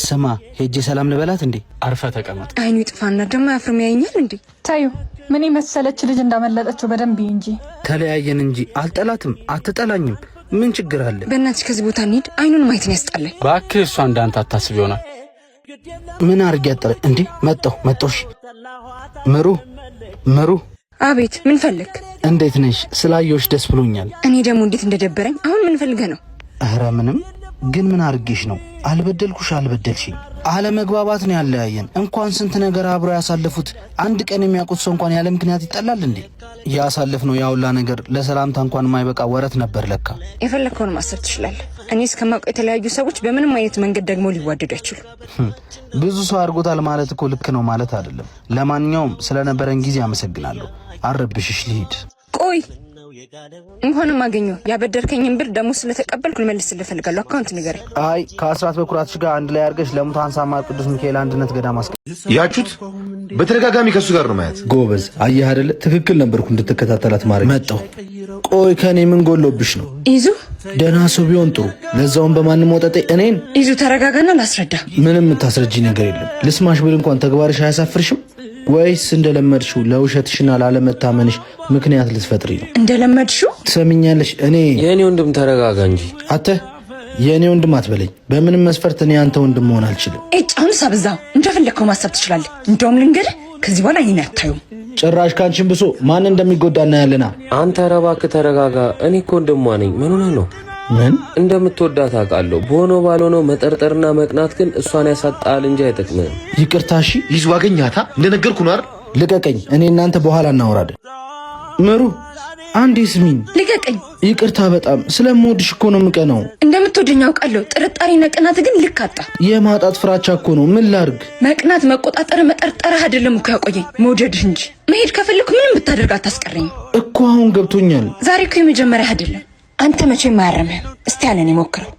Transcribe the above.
ስማ ሄጄ ሰላም ልበላት እንዴ? አርፈ ተቀመጥ። አይኑ ይጥፋና ደግሞ አፍርም ያየኛል እንዴ? ታዩ ምን መሰለች ልጅ እንዳመለጠችው በደንብ እንጂ። ተለያየን እንጂ አልጠላትም፣ አትጠላኝም። ምን ችግር አለ? በእናትሽ ከዚህ ቦታ እንሂድ። አይኑን ማየት ነው ያስጠላኝ። እባክህ እሷ እንዳንተ አታስብ ይሆናል። ምን አርግ ያጠረ እንዴ? መጣሽ ምሩ። አቤት፣ ምን ፈልግ? እንዴት ነሽ? ስላየሁሽ ደስ ብሎኛል። እኔ ደግሞ እንዴት እንደደበረኝ። አሁን ምን ፈልገህ ነው? ኧረ ምንም። ግን ምን አርጌሽ ነው? አልበደልኩሽ፣ አልበደልሽኝ። አለመግባባት ነው ያለያየን። እንኳን ስንት ነገር አብሮ ያሳለፉት አንድ ቀን የሚያውቁት ሰው እንኳን ያለ ምክንያት ይጠላል እንዴ? ያሳለፍነው ያውላ ነገር ለሰላምታ እንኳን የማይበቃ ወረት ነበር ለካ። የፈለግከውን ማሰብ ትችላለህ። እኔ እስከማውቀው የተለያዩ ሰዎች በምንም አይነት መንገድ ደግሞ ሊዋደዱ አይችሉም። ብዙ ሰው አድርጎታል ማለት እኮ ልክ ነው ማለት አይደለም። ለማንኛውም ስለነበረን ጊዜ አመሰግናለሁ። አረብሽሽ ልሂድ። ቆይ እንኳንም አገኘው ያበደርከኝን ብር ደግሞ ስለተቀበልኩ ልመልስልህ እፈልጋለሁ። አካውንት ንገረኝ። አይ ከአስራት በኩራትሽ ጋር አንድ ላይ አድርገሽ ለሙታን ሳማር ቅዱስ ሚካኤል አንድነት ገዳም ያችሁት በተደጋጋሚ ከሱ ጋር ነው ማየት። ጎበዝ አየህ አይደለ? ትክክል ነበርኩ እንድትከታተላት ማድረግ መጣው። ቆይ ከኔ ምን ጎሎብሽ ነው? ይዙ ደህና ሰው ቢሆን ጥሩ። ለዛውን በማንም ወጣጤ እኔን ይዙ ተረጋጋና ላስረዳ። ምንም የምታስረጂ ነገር የለም። ልስማሽ ብል እንኳን ተግባርሽ አያሳፍርሽም? ወይስ እንደለመድሽው ለውሸትሽና ላለመታመንሽ ምክንያት ልትፈጥሪ ነው? እንደለመድሽው ትሰሚኛለሽ? እኔ የኔ ወንድም ተረጋጋ እንጂ። አተ የኔ ወንድም አትበለኝ። በምንም መስፈርት እኔ አንተ ወንድም መሆን አልችልም። አሁን ሳብዛው እንደፈለግከው ማሰብ ትችላለህ። እንደውም ልንገርህ ከዚህ በኋላ እኔን አታዩም። ጭራሽ ካንቺን ብሶ ማን እንደሚጎዳ እናያለና። አንተ ኧረ እባክህ ተረጋጋ። እኔ እኮ ወንድሟ ነኝ። ምን ሆነህ ነው? ምን እንደምትወዳት አውቃለሁ። በሆነው ባልሆነው መጠርጠርና መቅናት ግን እሷን ያሳጣል እንጂ አይጠቅምህም። ይቅርታ እሺ። ይዙ አገኛታ እንደነገርኩ ነው አይደል? ልቀቀኝ። እኔ እናንተ በኋላ እናወራለን። ምሩ አንዴ ስሚኝ። ልቀቀኝ። ይቅርታ በጣም ስለምወድሽ እኮ ነው የምቀናው። እንደምትወደኝ አውቃለሁ። ጥርጣሬና ቅናት ግን ልክ አጣ። የማጣት ፍራቻ እኮ ነው። ምን ላርግ? መቅናት፣ መቆጣጠር፣ መጠርጠርህ አይደለም እኮ ያቆየኝ መውደድህ እንጂ። መሄድ ከፈለኩ ምንም ብታደርግ አታስቀረኝም እኮ። አሁን ገብቶኛል። ዛሬ እኮ የመጀመሪያ አይደለም። አንተ መቼም አያረምህም። እስቲ ያለን ይሞክረው።